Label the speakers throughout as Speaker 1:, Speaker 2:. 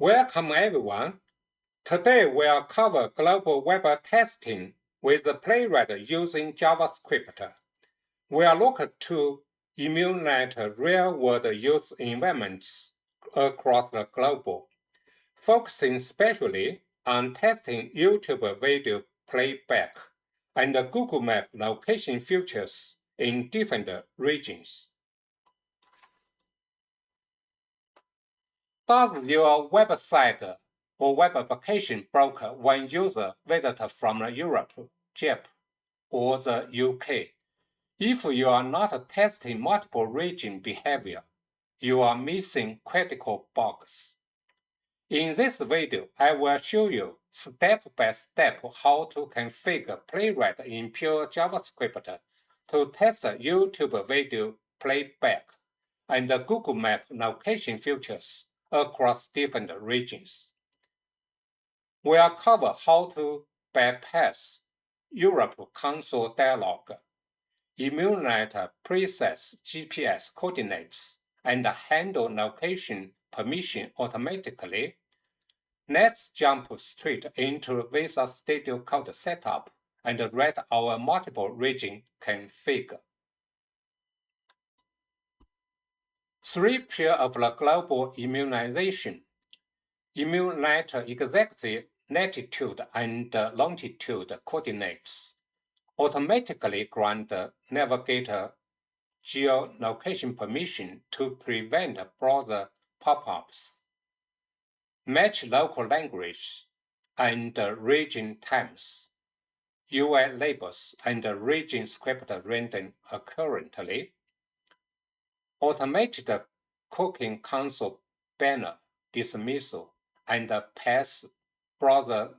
Speaker 1: Welcome everyone. Today we'll cover global web testing with the Playwright using JavaScript. We'll look to emulate real-world use environments across the globe, focusing especially on testing YouTube video playback and Google Map location features in different regions. Does your website or web application broke when user visitors from Europe, Japan, or the UK? If you are not testing multiple region behavior, you are missing critical bugs. In this video, I will show you step by step how to configure Playwright in pure JavaScript to test YouTube video playback and Google Map location features across different regions. We'll cover how to bypass Europe console dialog, emulate precise GPS coordinates, and handle location permission automatically. Let's jump straight into Visual Studio Code setup and write our multiple region config. 3 pairs of the global immunization. Emulate exactly latitude and longitude coordinates. Automatically grant navigator geolocation permission to prevent browser pop-ups. Match local language and region times, UI labels, and region script rendering concurrently. Automated cooking console banner dismissal and pass browser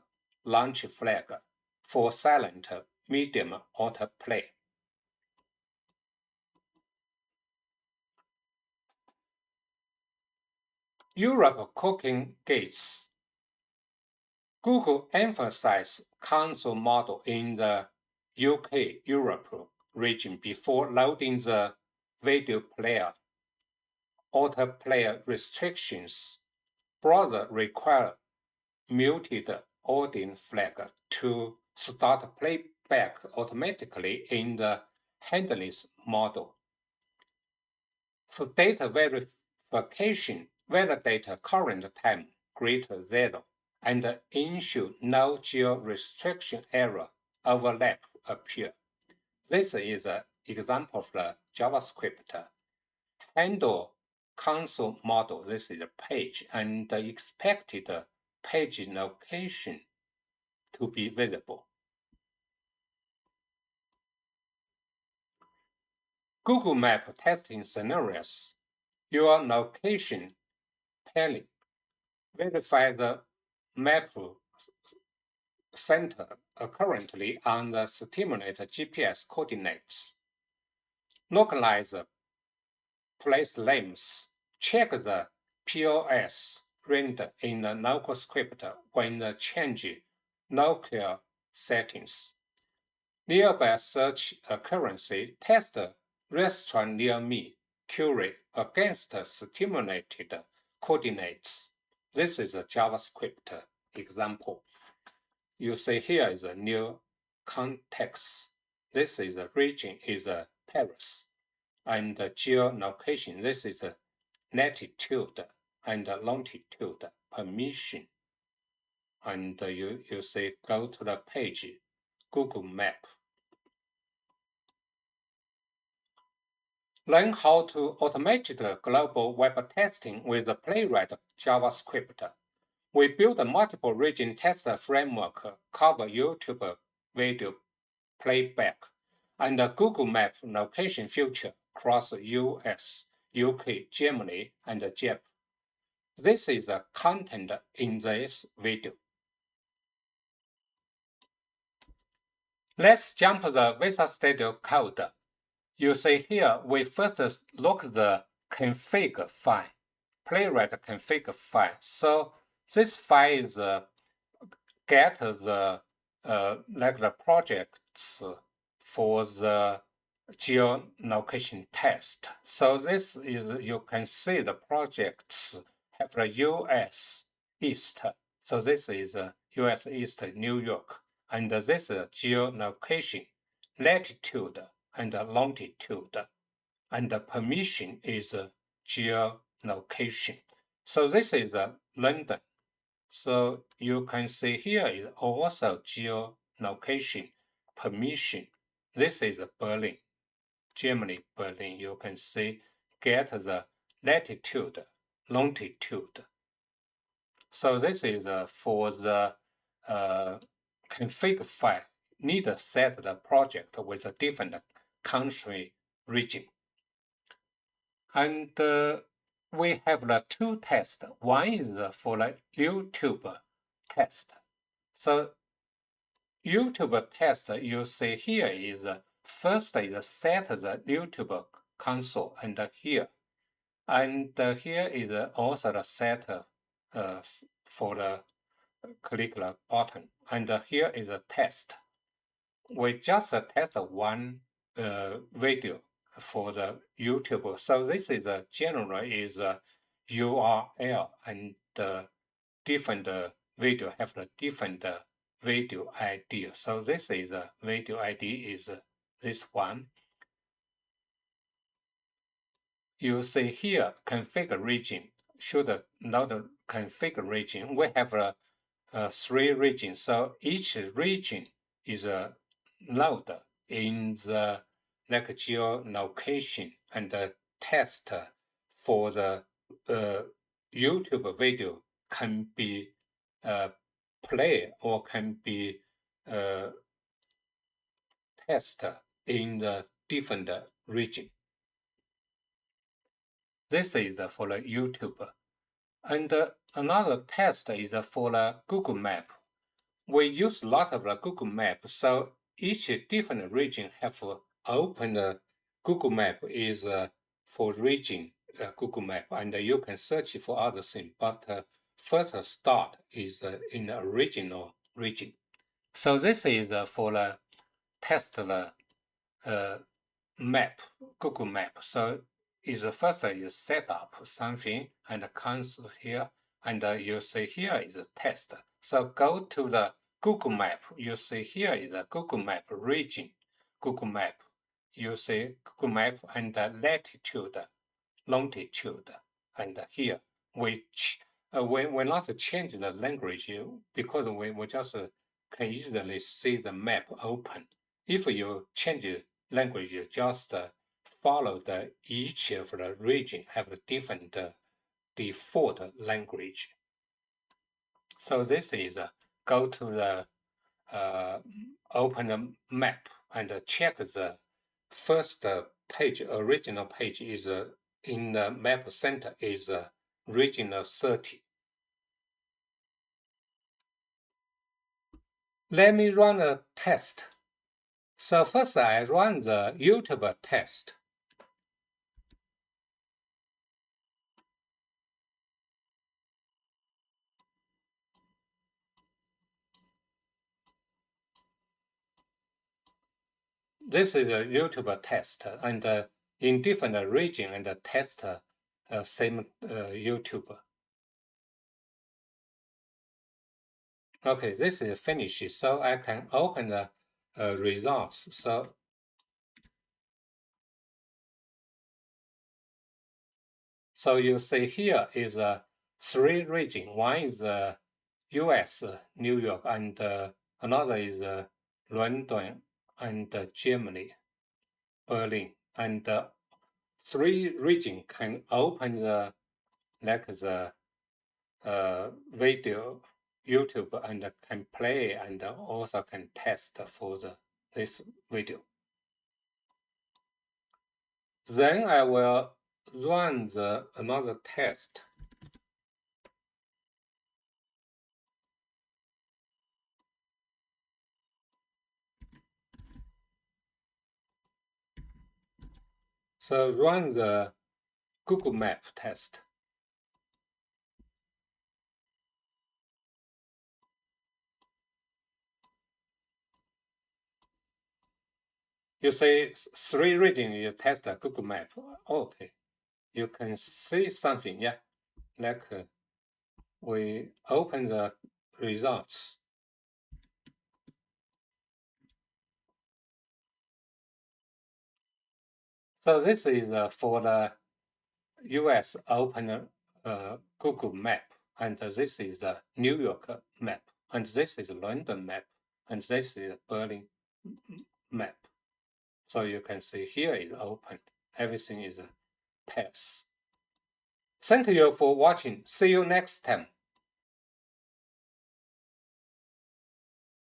Speaker 1: launch flag for silent medium autoplay. Europe cooking gates. Google emphasized console model in the UK Europe region before loading the video player. Autoplay restrictions. Browser require muted audience flag to start playback automatically in the handless model. State verification. Validate current time greater 0 and ensure no geo-restriction error overlap appear. This is an example of the JavaScript. Handle console model, this is a page, and the expected page location to be visible. Google Map testing scenarios. Your location pairing. Verify the map center currently on the stimulated GPS coordinates. Localize place names. Check the POS render in the local script when the change local settings. Nearby search accuracy. Test restaurant near me query against stimulated coordinates. This is a JavaScript example. You see here is a new context. This is the region is Paris, and the geolocation. This is a latitude and longitude permission. And you see go to the page Google Map. Learn how to automate the global web testing with the Playwright JavaScript. We built a multiple region test framework cover YouTube video playback and a Google Map location feature across US, UK, Germany, and Japan. This is the content in this video. Let's jump the Visual Studio Code. You see here, we first look at the config file, Playwright config file. So this file is get the like the projects for the geolocation test. So this is, you can see the projects have the US, East. So this is US East, New York. And this is geolocation, latitude and longitude. And the permission is geolocation. So this is London. So you can see here is also geolocation, permission. This is Berlin, Germany, Berlin. You can see get the latitude, longitude. So this is for the config file. Need to set the project with a different country region. And we have the two tests. One is for the YouTube test. So YouTube test you see here is first is set the YouTube console and here. And here is also the set for the click the button. And here is a test. We just test one video for the YouTube. So this is a general is a URL and different video have the different video ID. So this is a video ID is this one. You see here configure region should not configure region. We have three regions. So each region is a node in the like geolocation and the test for the YouTube video can be play or can be test in the different region. This is for the YouTube. And another test is for the Google Map. We use a lot of the Google Map, so each different region have open Google Map is for region Google Map, and you can search for other things. But first start is in the original region. So this is for the test the map, Google Map. So is first is set up something and comes here, and you see here is a test. So go to the Google Map. You see here is a Google Map region, Google Map. You see Google Map and latitude, longitude, and here we not change the language because we just can easily see the map open. If you change language, you just follow each of the region have a different default language. So this is go to the open the map and check the first page, original page is in the map center is regional 30. Let me run a test. So first I run the YouTube test. This is a YouTube test, and in different region and test same YouTube. Okay, this is finished, so I can open the results. So you see here is three region. One is US, New York, and another is London and Germany, Berlin. And three region can open the like the video YouTube and can play and also can test for this video. Then I will run another test. So run the Google Map test. You say three regions you test the Google Map. Okay, you can see something, yeah, like we open the results. So this is for the US open Google map, and this is the New York map, and this is London map, and this is Berlin map. So you can see here is open. Everything is a pass. Thank you for watching. See you next time.